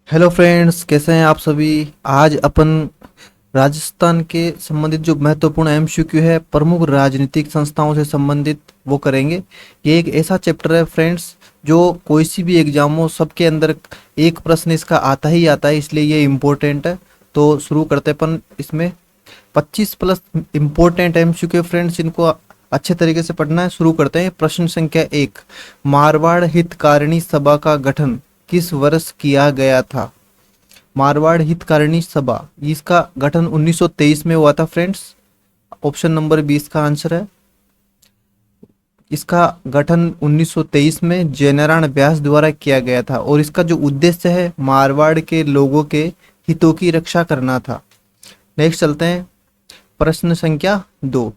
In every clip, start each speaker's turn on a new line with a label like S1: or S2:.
S1: Hello friends, कैसे हैं आप सभी। आज अपन राजस्थान के संबंधित जो महत्वपूर्ण एमसीक्यू है प्रमुख राजनीतिक संस्थाओं से संबंधित वो करेंगे। ये एक ऐसा चैप्टर है फ्रेंड्स जो कोई सी भी एग्जाम हो सबके अंदर एक प्रश्न इसका आता ही आता है, इसलिए ये इम्पोर्टेंट है। तो शुरू करते हैं अपन इसमें 25 प्लस इम्पोर्टेंट एमसीक्यू फ्रेंड्स, इनको अच्छे तरीके से पढ़ना है। शुरू करते हैं। प्रश्न संख्या 1, मारवाड़ हितकारिणी सभा का गठन किस वर्ष किया गया था। मारवाड़ हितकारिणी सभा, इसका गठन 1923 में हुआ था फ्रेंड्स। ऑप्शन नंबर 20 का आंसर है। इसका गठन 1923 में जयनारायण व्यास द्वारा किया गया था और इसका जो उद्देश्य है मारवाड़ के लोगों के हितों की रक्षा करना था। नेक्स्ट चलते हैं। प्रश्न संख्या 2,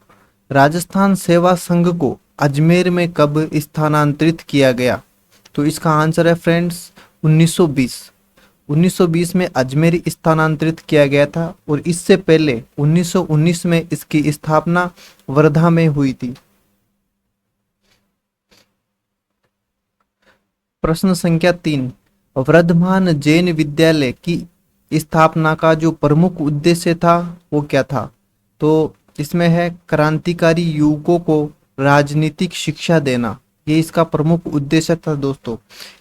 S1: राजस्थान सेवा संघ को अजमेर में कब स्थानांतरित किया गया। तो इसका आंसर है फ्रेंड्स 1920। 1920 में अजमेर स्थानांतरित किया गया था और इससे पहले 1919 में इसकी स्थापना वर्धा में हुई थी। प्रश्न संख्या 3, वर्धमान जैन विद्यालय की स्थापना का जो प्रमुख उद्देश्य था वो क्या था। तो इसमें है क्रांतिकारी युवकों को राजनीतिक शिक्षा देना, ये इसका प्रमुख उद्देश्य था दोस्तों।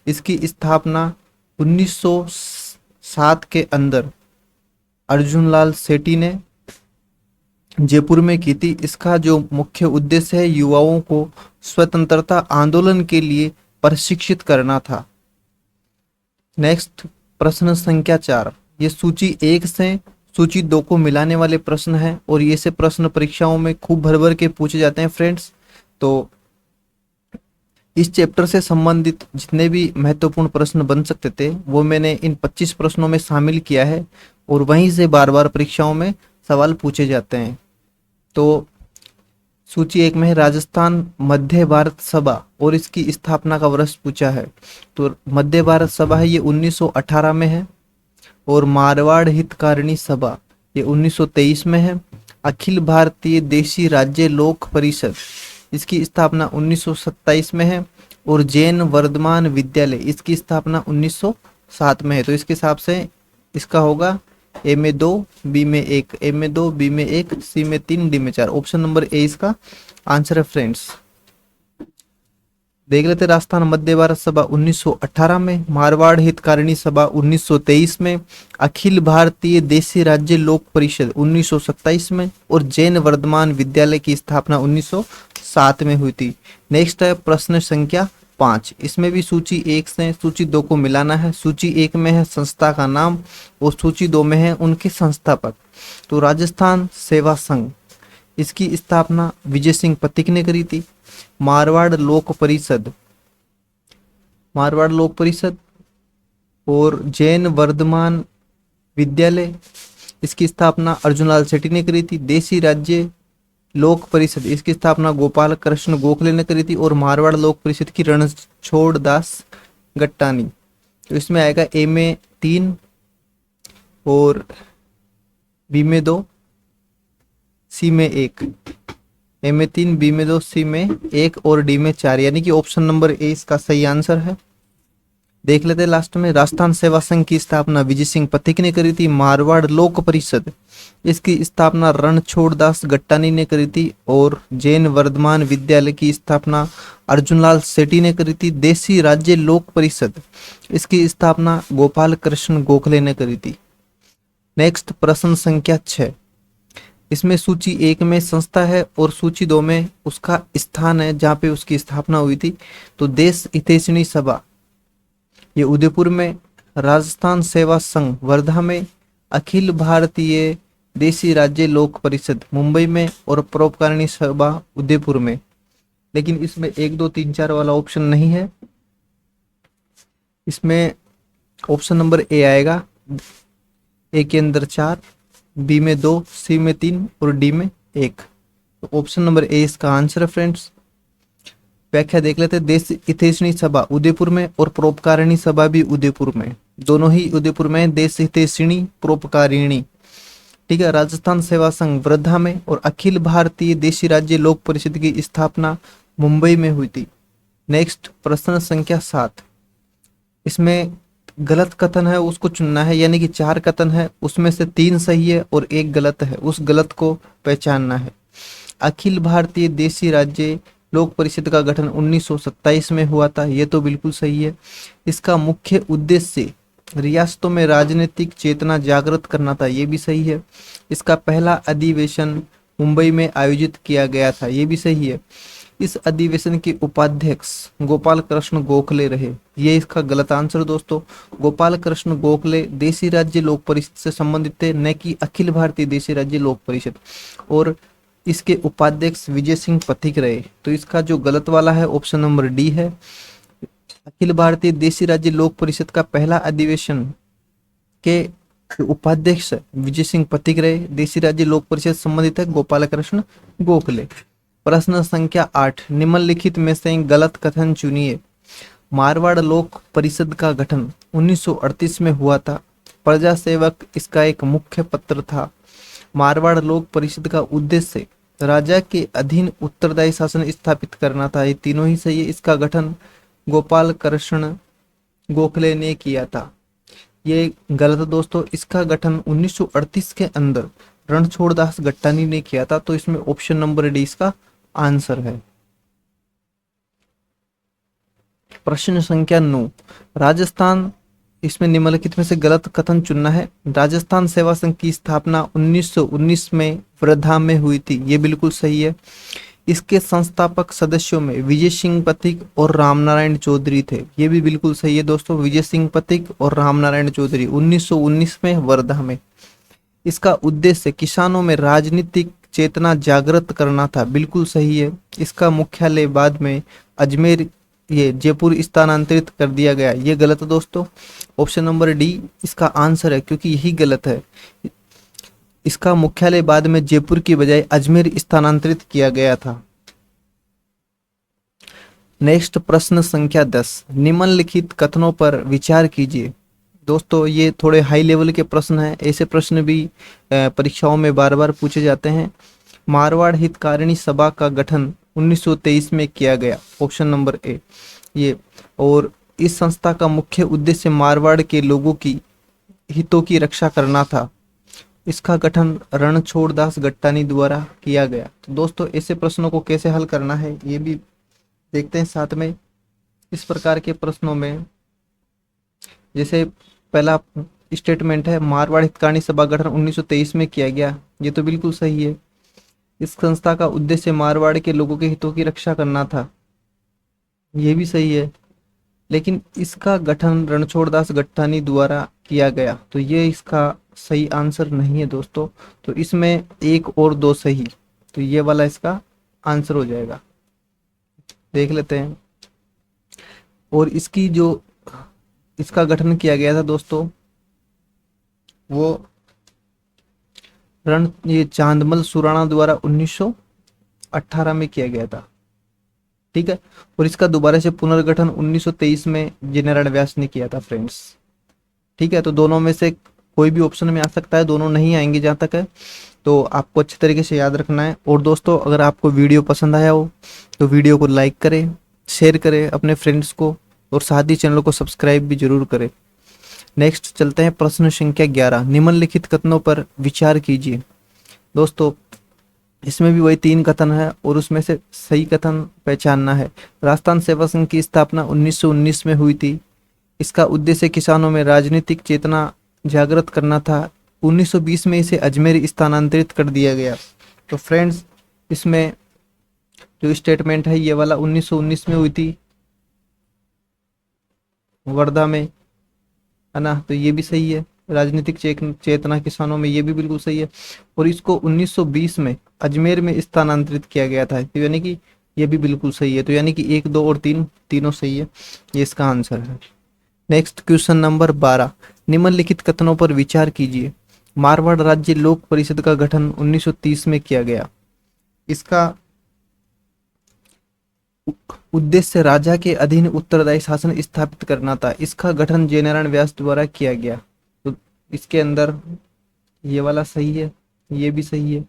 S1: इसकी स्थापना 1907 के अंदर अर्जुनलाल सेठी ने जयपुर में की थी। इसका जो मुख्य उद्देश्य है युवाओं को स्वतंत्रता आंदोलन के लिए प्रशिक्षित करना था। नेक्स्ट प्रश्न संख्या 4, ये सूची 1 से सूची 2 को मिलाने वाले प्रश्न हैं और ये से प्रश्न परीक्षाओं में खूब भर भर के पूछे जाते हैं फ्रेंड्स। तो इस चैप्टर से संबंधित जितने भी महत्वपूर्ण प्रश्न बन सकते थे वो मैंने इन 25 प्रश्नों में शामिल किया है और वहीं से बार बार परीक्षाओं में सवाल पूछे जाते हैं। तो सूची 1 में है राजस्थान मध्य भारत सभा और इसकी स्थापना का वर्ष पूछा है। तो मध्य भारत सभा है ये 1918 में है और मारवाड़ हितकारिणी सभा ये 1923 में है। अखिल भारतीय देशी राज्य लोक परिषद, इसकी स्थापना 1927 में है और जैन वर्धमान विद्यालय, इसकी स्थापना 1907 में है। तो इसके हिसाब से इसका होगा ए में 2, बी में 1, ए में 2, बी में 1, सी में 3, डी में 4। ऑप्शन नंबर ए इसका आंसर है फ्रेंड्स। देख लेते राजस्थान मध्य भारत सभा 1918 में, मारवाड़ हितकारिणी सभा 1923 में, अखिल भारतीय देशी राज्य लोक परिषद 1927 में और जैन वर्धमान विद्यालय की स्थापना 1907 में हुई थी। नेक्स्ट है प्रश्न संख्या 5, इसमें भी सूची 1 से सूची 2 को मिलाना है। सूची 1 में है संस्था का नाम और सूची 2 में है उनके संस्थापक। तो राजस्थान सेवा संघ, इसकी स्थापना विजय सिंह पथिक ने करी थी। मारवाड़ लोक परिषद, मारवाड़ लोक परिषद और जैन वर्धमान विद्यालय, इसकी स्थापना अर्जुनलाल सेठी ने करी थी। देशी राज्य लोक परिषद, इसकी स्थापना गोपाल कृष्ण गोखले ने करी थी और मारवाड़ लोक परिषद की रणछोड़ दास गट्टानी। तो इसमें आएगा ए में 3 और बी में 2, सी में 1। ए में 3, बी में 2, सी में 1 और डी में 4, यानी कि ऑप्शन नंबर ए इसका सही आंसर है। देख लेते हैं लास्ट में। राजस्थान सेवा संघ की स्थापना विजय सिंह पथिक ने करी थी। मारवाड़ लोक परिषद, इसकी स्थापना रणछोड़ दास गट्टानी ने करी थी और जैन वर्धमान विद्यालय की स्थापना अर्जुनलाल सेठी ने करी थी। देशी राज्य लोक परिषद, इसकी स्थापना गोपाल कृष्ण गोखले ने करी थी। नेक्स्ट प्रश्न संख्या 6, इसमें सूची 1 में संस्था है और सूची 2 में उसका स्थान है जहाँ पे उसकी स्थापना हुई थी। तो देश हितैषणी सभा ये उदयपुर में, राजस्थान सेवा संघ वर्धा में, अखिल भारतीय देशी राज्य लोक परिषद मुंबई में और परोपकारिणी सभा उदयपुर में। लेकिन इसमें 1, 2, 3, 4 वाला ऑप्शन नहीं है। इसमें ऑप्शन नंबर ए आएगा, ए के अंदर 4, बी में 2, सी में 3 और डी में 1। तो ऑप्शन नंबर ए इसका आंसर है फ्रेंड्स। व्याख्या देख लेते हैं। देश हितैषणी सभा उदयपुर में और परोपकारिणी सभा भी उदयपुर में, दोनों ही उदयपुर में। देश हितैषणी, परोपकारिणी, ठीक है। राजस्थान सेवा संघ वर्धा में और अखिल भारतीय देशी राज्य लोक परिषद की स्थापना मुंबई में हुई थी। नेक्स्ट प्रश्न संख्या 7, इसमें गलत कथन है उसको चुनना है, यानी कि 4 कथन है उसमें से 3 सही है और 1 गलत है, उस गलत को पहचानना है। अखिल भारतीय देशी राज्य लोक परिषद का गठन 1927 में हुआ था, ये तो बिल्कुल सही है। इसका मुख्य उद्देश्य रियासतों में राजनीतिक चेतना जागृत करना था, ये भी सही है। इसका पहला अधिवेशन मुंबई में आयोजित किया गया था, ये भी सही है। इस अधिवेशन के उपाध्यक्ष गोपाल कृष्ण गोखले रहे, ये इसका गलत आंसर दोस्तों। गोपाल कृष्ण गोखले देशी राज्य लोक परिषद से संबंधित थे, न कि अखिल भारतीय देशी राज्य लोक परिषद। और इसके उपाध्यक्ष विजय सिंह पथिक रहे, तो इसका जो गलत वाला है ऑप्शन नंबर डी है। अखिल भारतीय देशी राज्य लोक परिषद का पहला अधिवेशन के उपाध्यक्ष विजय सिंह पथिक रहे, देशी राज्य लोक परिषद संबंधित है गोपाल कृष्ण गोखले। प्रश्न संख्या 8, निम्नलिखित में से गलत कथन चुनिए। मारवाड़ लोक परिषद का गठन 1938 में हुआ था। प्रजा सेवक इसका एक मुख्य पत्र था। मारवाड़ लोक परिषद का उद्देश्य राजा के अधीन उत्तरदायी शासन स्थापित करना था, ये तीनों ही सही है। इसका गठन गोपाल कृष्ण गोखले ने किया था, ये गलत दोस्तों। इसका गठन 1938 के अंदर रणछोड़ दास गट्टानी ने किया था, तो इसमें ऑप्शन नंबर डी इसका आंसर है। प्रश्न संख्या 9, राजस्थान, इसमें निम्नलिखित में से गलत कथन चुनना है। राजस्थान सेवा संघ की स्थापना 1919 में वर्धा में हुई थी, ये बिल्कुल सही है। इसके संस्थापक सदस्यों में विजय सिंह पथिक और रामनारायण चौधरी थे, ये भी बिल्कुल सही है दोस्तों। विजय सिंह पथिक और रामनारायण चौधरी 1919 में वर्धा में। इसका उद्देश्य किसानों में राजनीतिक चेतना जागृत करना था, बिल्कुल सही है। इसका मुख्यालय बाद में अजमेर ये जयपुर स्थानांतरित कर दिया गया, ये गलत है दोस्तों। ऑप्शन नंबर डी इसका आंसर है, क्योंकि यही गलत है। इसका मुख्यालय बाद में जयपुर की बजाय अजमेर स्थानांतरित किया गया था। नेक्स्ट प्रश्न संख्या 10, निम्नलिखित कथनों पर विचार कीजिए। दोस्तों ये थोड़े हाई लेवल के प्रश्न हैं, ऐसे प्रश्न भी परीक्षाओं में बार बार पूछे जाते हैं। मारवाड़ हितकारिणी सभा का गठन 1923 में किया गया, ऑप्शन नंबर ए ये। और इस संस्था का मुख्य उद्देश्य मारवाड़ के लोगों की हितों की रक्षा करना था। इसका गठन रणछोड़ दास गट्टानी द्वारा किया गया। तो दोस्तों ऐसे प्रश्नों को कैसे हल करना है ये भी देखते हैं साथ में। इस प्रकार के प्रश्नों में जैसे पहला स्टेटमेंट है मारवाड़ हितकारिणी सभा गठन 1923 में किया गया, ये तो बिल्कुल सही है। इस संस्था का उद्देश्य मारवाड़ के लोगों के हितों की रक्षा करना था, ये भी सही है। लेकिन इसका गठन रणछोड़ दास गट्टानी द्वारा किया गया, तो ये इसका सही आंसर नहीं है दोस्तों। तो इसमें 1 और 2 सही, तो ये वाला इसका आंसर हो जाएगा। देख लेते हैं। और इसकी जो इसका गठन किया गया था दोस्तों, वो ये चांदमल सुराणा द्वारा 1918 में किया गया था, ठीक है। और इसका दोबारा से पुनर्गठन 1923 में जनरल व्यास ने किया था फ्रेंड्स, ठीक है। तो दोनों में से कोई भी ऑप्शन में आ सकता है, दोनों नहीं आएंगे जहाँ तक है, तो आपको अच्छे तरीके से याद रखना है। और दोस्तों अगर आपको वीडियो पसंद आया हो तो वीडियो को लाइक करें, शेयर करें अपने फ्रेंड्स को, और साथ ही चैनल को सब्सक्राइब भी जरूर करें। नेक्स्ट चलते हैं प्रश्न संख्या 11, निम्नलिखित कथनों पर विचार कीजिए। दोस्तों इसमें भी वही 3 कथन है और उसमें से सही कथन पहचानना है। राजस्थान सेवा संघ की स्थापना 1919 में हुई थी। इसका उद्देश्य किसानों में राजनीतिक चेतना जागृत करना था। 1920 में इसे अजमेर स्थानांतरित कर दिया गया। तो फ्रेंड्स इसमें जो स्टेटमेंट है ये वाला 1919 में हुई थी वर्धा में, है ना, तो ये भी सही है। राजनीतिक चेतना किसानों में, ये भी बिल्कुल सही है। और इसको 1920 में अजमेर में स्थानांतरित किया गया था, तो यानी कि ये भी बिल्कुल सही है। तो यानी कि 1, 2 और 3 तीनों सही है, ये इसका आंसर है। नेक्स्ट क्वेश्चन नंबर 12, निम्नलिखित कथनों पर विचार कीजिए। मारवाड़ राज्य लोक परिषद का गठन 1930 में किया गया। इसका उद्देश्य राजा के अधीन उत्तरदायी शासन स्थापित करना था। इसका गठन जयनारायण व्यास द्वारा किया गया। तो इसके अंदर ये वाला सही है, ये भी सही है।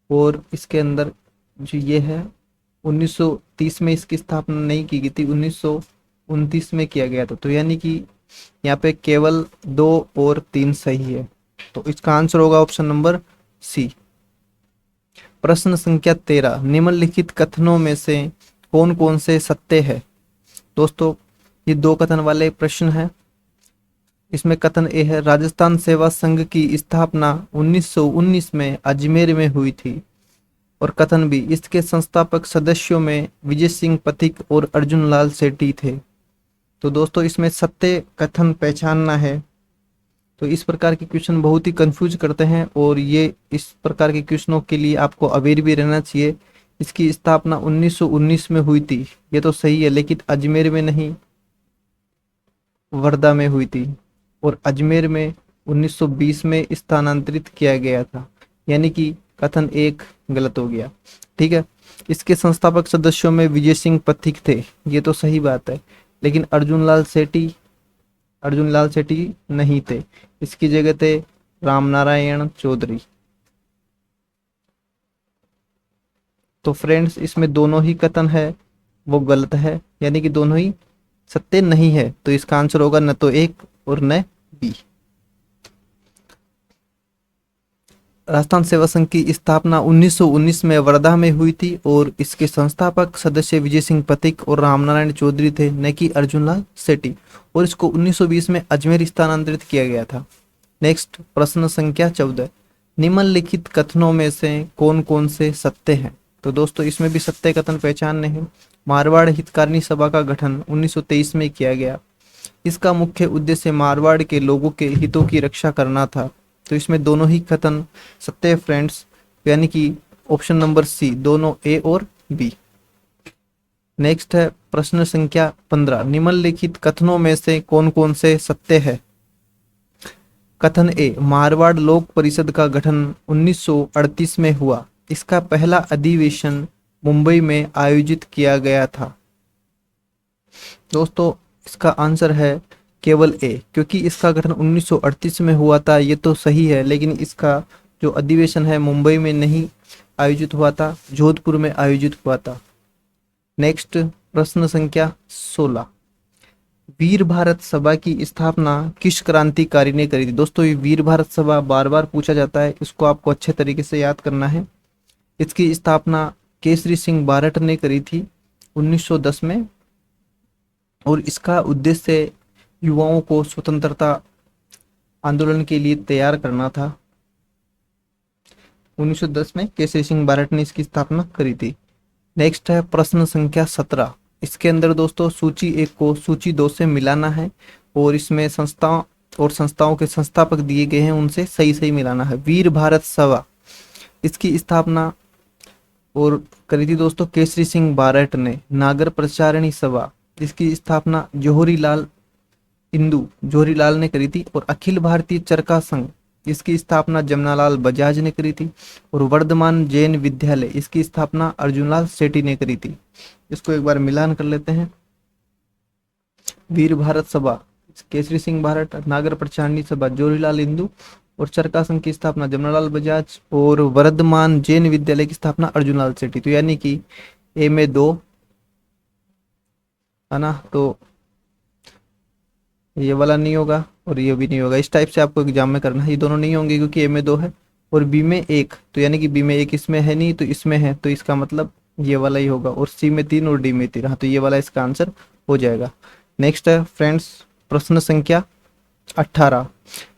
S1: और इसके अंदर जो ये है 1930 में इसकी स्थापना नहीं की गई थी, 1929 में किया गया था। तो यानी कि यहाँ पे केवल 2 और 3 सही है, तो इसका आंसर होगा ऑप्शन नंबर सी। प्रश्न संख्या 13, निम्नलिखित कथनों में से कौन कौन से सत्य है। दोस्तों ये 2 कथन वाले प्रश्न है। इसमें कथन ए है, राजस्थान सेवा संघ की स्थापना 1919 में अजमेर में हुई थी। और कथन बी, इसके संस्थापक सदस्यों में विजय सिंह पथिक और अर्जुन लाल सेठी थे। तो दोस्तों इसमें सत्य कथन पहचानना है। तो इस प्रकार के क्वेश्चन बहुत ही कंफ्यूज करते हैं और ये इस प्रकार के क्वेश्चनों के लिए आपको अवेयर भी रहना चाहिए। इसकी स्थापना 1919 में हुई थी, ये तो सही है, लेकिन अजमेर में नहीं, वर्धा में हुई थी। और अजमेर में 1920 में स्थानांतरित किया गया था, यानी कि कथन 1 गलत हो गया। ठीक है। इसके संस्थापक सदस्यों में विजय सिंह पथिक थे, ये तो सही बात है, लेकिन अर्जुन लाल सेठी नहीं थे। इसकी जगह थे रामनारायण चौधरी। तो फ्रेंड्स इसमें दोनों ही कथन है वो गलत है, यानी कि दोनों ही सत्य नहीं है। तो इसका आंसर होगा न तो 1 और न बी। राजस्थान सेवा संघ की स्थापना 1919 में वर्धा में हुई थी और इसके संस्थापक सदस्य विजय सिंह पथिक और रामनारायण चौधरी थे, न कि अर्जुन लाल सेठी। और इसको 1920 में अजमेर स्थानांतरित किया गया था। नेक्स्ट प्रश्न संख्या 14, निम्नलिखित कथनों में से कौन कौन से सत्य हैं। तो दोस्तों इसमें भी सत्य कथन पहचानने हैं। मारवाड़ हितकारिणी सभा का गठन 1923 में किया गया। इसका मुख्य उद्देश्य मारवाड़ के लोगों के हितों की रक्षा करना था। तो इसमें दोनों ही कथन सत्य फ्रेंड्स, यानी कि ऑप्शन नंबर सी, दोनों ए और बी। नेक्स्ट है प्रश्न संख्या 15, निम्नलिखित कथनों में से कौन कौन से सत्य है। कथन ए, मारवाड़ लोक परिषद का गठन 1938 में हुआ। इसका पहला अधिवेशन मुंबई में आयोजित किया गया था। दोस्तों इसका आंसर है केवल ए, क्योंकि इसका गठन 1938 में हुआ था, ये तो सही है, लेकिन इसका जो अधिवेशन है मुंबई में नहीं आयोजित हुआ था, जोधपुर में आयोजित हुआ था। नेक्स्ट प्रश्न संख्या 16, वीर भारत सभा की स्थापना किस क्रांतिकारी ने करी थी। दोस्तों ये वीर भारत सभा बार बार पूछा जाता है, इसको आपको अच्छे तरीके से याद करना है। इसकी स्थापना केसरी सिंह बारट ने करी थी 1910 में और इसका उद्देश्य युवाओं को स्वतंत्रता आंदोलन के लिए तैयार करना था। 1910 में केसरी सिंह बारट ने इसकी स्थापना करी थी। नेक्स्ट है प्रश्न संख्या 17, इसके अंदर दोस्तों सूची 1 को सूची 2 से मिलाना है और इसमें संस्थाओं और संस्थाओं के संस्थापक दिए गए हैं, उनसे सही सही मिलाना है। वीर भारत सभा, इसकी स्थापना और करी थी दोस्तों केसरी सिंह बारट ने। नागर प्रचारिणी सभा, जिसकी स्थापना जौहरी लाल ने करी थी। और अखिल भारतीय चरखा संघ, इसकी स्थापना जमनालाल बजाज ने करी थी। और वर्धमान जैन विद्यालय, इसकी स्थापना अर्जुन लाल सेठी ने करी थी। इसको एक बार मिलान कर लेते हैं। वीर भारत सभा केसरी सिंह बारट, नागर प्रचारिणी सभा जौहरीलाल इंदू और चरखा संघ की स्थापना जमनालाल बजाज और वर्धमान जैन विद्यालय की स्थापना अर्जुन लाल सेठी। तो यानी कि ए में 2 है ना, तो ये वाला नहीं होगा और ये भी नहीं होगा। इस टाइप से आपको एग्जाम में करना है, ये दोनों नहीं होंगे क्योंकि ए में 2 है और बी में 1, तो यानी कि बी में 1 इसमें है नहीं तो इसमें है, तो इसका मतलब ये वाला ही होगा। और सी में 3 और डी में 3, हाँ तो ये वाला इसका आंसर हो जाएगा। नेक्स्ट है फ्रेंड्स प्रश्न संख्या 18,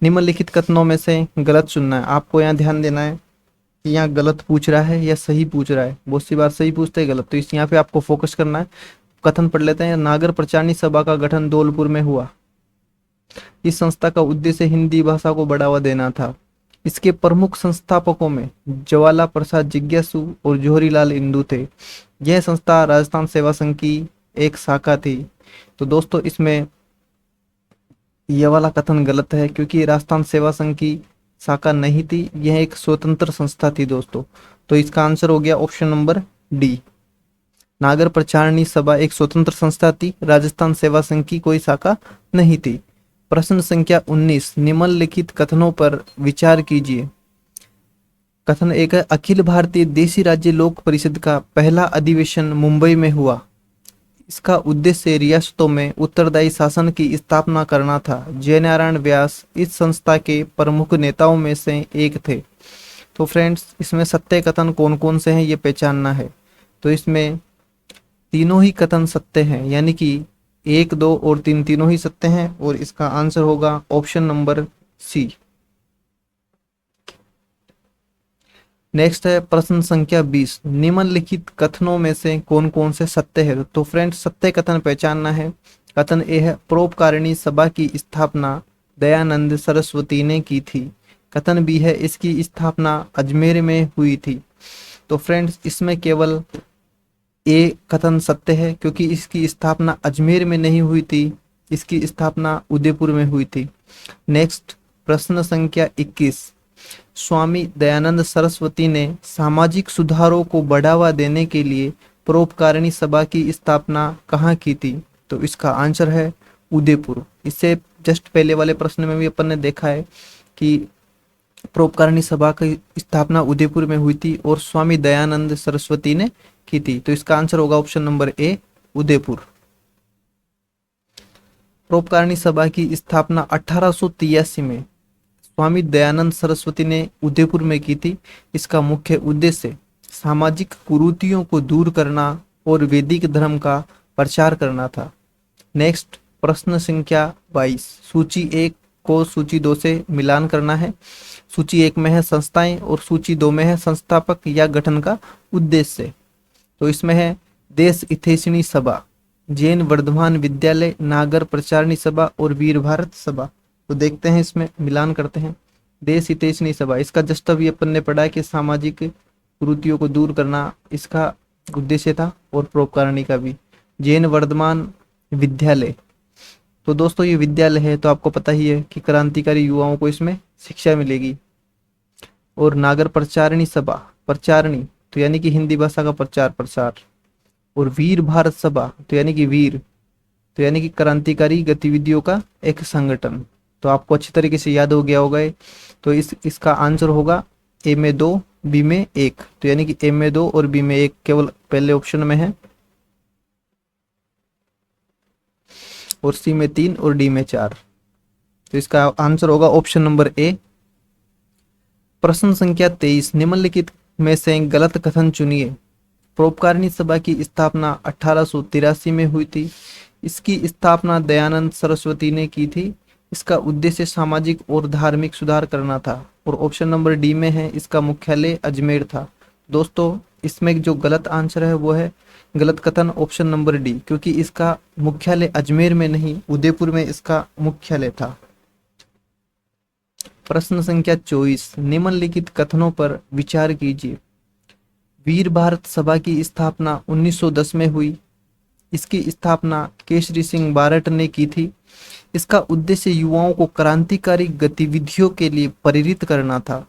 S1: निम्नलिखित कथनों में से गलत चुनना है। आपको यहाँ ध्यान देना है कि यहाँ गलत पूछ रहा है या सही पूछ रहा है। बहुत सी बार सही पूछते हैं गलत, तो इस यहाँ पे आपको फोकस करना है। कथन पढ़ लेते हैं। नागर प्रचारिणी सभा का गठन धौलपुर में हुआ। इस संस्था का उद्देश्य हिंदी भाषा को बढ़ावा देना था। इसके प्रमुख संस्थापकों में ज्वाला प्रसाद जिज्ञासु और जौहरीलाल इंदू थे। यह संस्था राजस्थान सेवा संघ की एक शाखा थी। तो दोस्तों इसमें यह वाला कथन गलत है क्योंकि राजस्थान सेवा संघ की शाखा नहीं थी, यह एक स्वतंत्र संस्था थी दोस्तों। तो इसका आंसर हो गया ऑप्शन नंबर डी। नागर प्रचारिणी सभा एक स्वतंत्र संस्था थी, राजस्थान सेवा संघ की कोई शाखा नहीं थी। प्रश्न संख्या 19, निम्नलिखित कथनों पर विचार कीजिए। कथन 1 है, अखिल भारतीय देशी राज्य लोक परिषद का पहला अधिवेशन मुंबई में हुआ। इसका उद्देश्य रियासतों में उत्तरदायी शासन की स्थापना करना था। जयनारायण व्यास इस संस्था के प्रमुख नेताओं में से एक थे। तो फ्रेंड्स, इसमें सत्य कथन कौन कौन से हैं ये पहचानना है। तो इसमें तीनों ही कथन सत्य हैं, यानी कि 1, 2 और 3 तीनों ही सत्य हैं, और इसका आंसर होगा ऑप्शन नंबर सी। नेक्स्ट है प्रश्न संख्या 20, निम्नलिखित कथनों में से कौन कौन से सत्य है। तो फ्रेंड्स, सत्य कथन पहचानना है। कथन ए है, परोपकारिणी सभा की स्थापना दयानंद सरस्वती ने की थी। कथन बी है, इसकी स्थापना अजमेर में हुई थी। तो फ्रेंड्स, इसमें केवल ए कथन सत्य है, क्योंकि इसकी स्थापना अजमेर में नहीं हुई थी, इसकी स्थापना उदयपुर में हुई थी। नेक्स्ट प्रश्न संख्या 21, स्वामी दयानंद सरस्वती ने सामाजिक सुधारों को बढ़ावा देने के लिए परोपकारिणी सभा की स्थापना कहाँ की थी। तो इसका आंसर है उदयपुर। इससे जस्ट पहले वाले प्रश्न में भी अपन ने देखा है कि परोपकारिणी सभा की स्थापना उदयपुर में हुई थी और स्वामी दयानंद सरस्वती ने की थी। तो इसका आंसर होगा option number A, Udaipur. Paropakarini सभा की स्थापना 1883 में स्वामी दयानंद सरस्वती ने उदयपुर में की थी। इसका मुख्य उद्देश्य सामाजिक कुरीतियों को दूर करना और वैदिक धर्म का प्रचार करना था। नेक्स्ट प्रश्न संख्या 22, सूची 1 को सूची 2 से मिलान करना है। सूची 1 में है संस्थाएं और सूची 2 में है संस्थापक या गठन का उद्देश्य। तो इसमें है देश हितैषिणी सभा, जैन वर्धमान विद्यालय, नागर प्रचारणी सभा और वीर भारत सभा। तो देखते हैं, इसमें मिलान करते हैं। देश हितैषिणी सभा, इसका जस्ट अभी अपन ने पढ़ा कि सामाजिक कुरीतियों को दूर करना इसका उद्देश्य था, और परोपकारिणी का भी। जैन वर्धमान विद्यालय, तो दोस्तों ये विद्यालय है, तो आपको पता ही है कि क्रांतिकारी युवाओं को इसमें शिक्षा मिलेगी। और नागर प्रचारणी सभा, प्रचारणी तो यानी कि हिंदी भाषा का प्रचार प्रसार। और वीर भारत सभा, तो यानी कि वीर तो यानी कि क्रांतिकारी गतिविधियों का एक संगठन। तो आपको अच्छी तरीके से याद हो गया होगा। तो इसका आंसर होगा ए में 2, बी में 1। तो यानी कि ए में 2 और बी में 1 केवल पहले ऑप्शन में है, और सी में 3 और डी में 4। तो इसका आंसर होगा ऑप्शन नंबर ए। प्रश्न संख्या 23, निम्नलिखित में से गलत कथन चुनिए। परोपकारिणी सभा की स्थापना 1883 में हुई थी। इसकी स्थापना दयानंद सरस्वती ने की थी। इसका उद्देश्य सामाजिक और धार्मिक सुधार करना था। और ऑप्शन नंबर डी में है, इसका मुख्यालय अजमेर था। दोस्तों, इसमें जो गलत आंसर है वो है गलत कथन ऑप्शन नंबर डी, क्योंकि इसका मुख्यालय अजमेर में नहीं उदयपुर में इसका मुख्यालय था। प्रश्न संख्या 24, निम्नलिखित कथनों पर विचार कीजिए। वीर भारत सभा की स्थापना 1910 में हुई। इसकी स्थापना केसरी सिंह बारट ने की थी। इसका उद्देश्य युवाओं को क्रांतिकारी गतिविधियों के लिए प्रेरित करना था।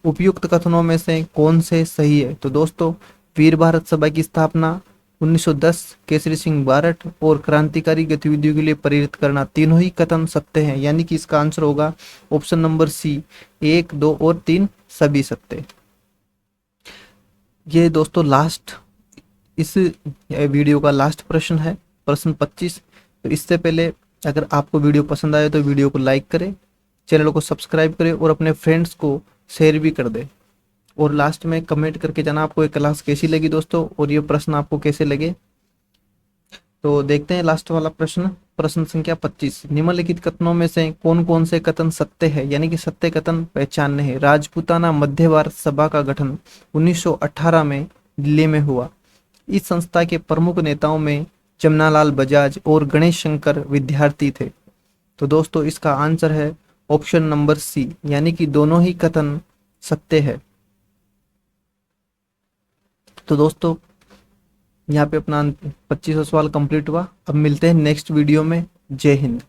S1: उपयुक्त कथनों में से कौन से सही है। तो दोस्तों, वीर भारत सभा की स्थापना 1910, केसरी सिंह बारट और क्रांतिकारी गतिविधियों के लिए प्रेरित करना, तीनों ही कथन सत्य हैं, यानी कि इसका आंसर होगा ऑप्शन नंबर सी, 1, 2 और 3 सभी सत्य। ये दोस्तों लास्ट इस वीडियो का लास्ट प्रश्न है, प्रश्न 25। तो इससे पहले अगर आपको वीडियो पसंद आए तो वीडियो को लाइक करें, चैनल को सब्सक्राइब करें और अपने फ्रेंड्स को शेयर भी कर दें। और लास्ट में कमेंट करके जाना आपको ये क्लास कैसी लगी दोस्तों, और ये प्रश्न आपको कैसे लगे। तो देखते हैं लास्ट वाला प्रश्न, प्रश्न संख्या 25, निम्नलिखित कथनों में से कौन कौन से कथन सत्य है, यानी कि सत्य कथन पहचानने हैं। राजपूताना मध्य भारत सभा का गठन 1918 में दिल्ली में हुआ। इस संस्था के प्रमुख नेताओं में जमनालाल बजाज और गणेश शंकर विद्यार्थी थे। तो दोस्तों, इसका आंसर है ऑप्शन नंबर सी, यानी कि दोनों ही कथन सत्य है। तो दोस्तों, यहाँ पे अपना 25वां सवाल कंप्लीट हुआ। अब मिलते हैं नेक्स्ट वीडियो में। जय हिंद।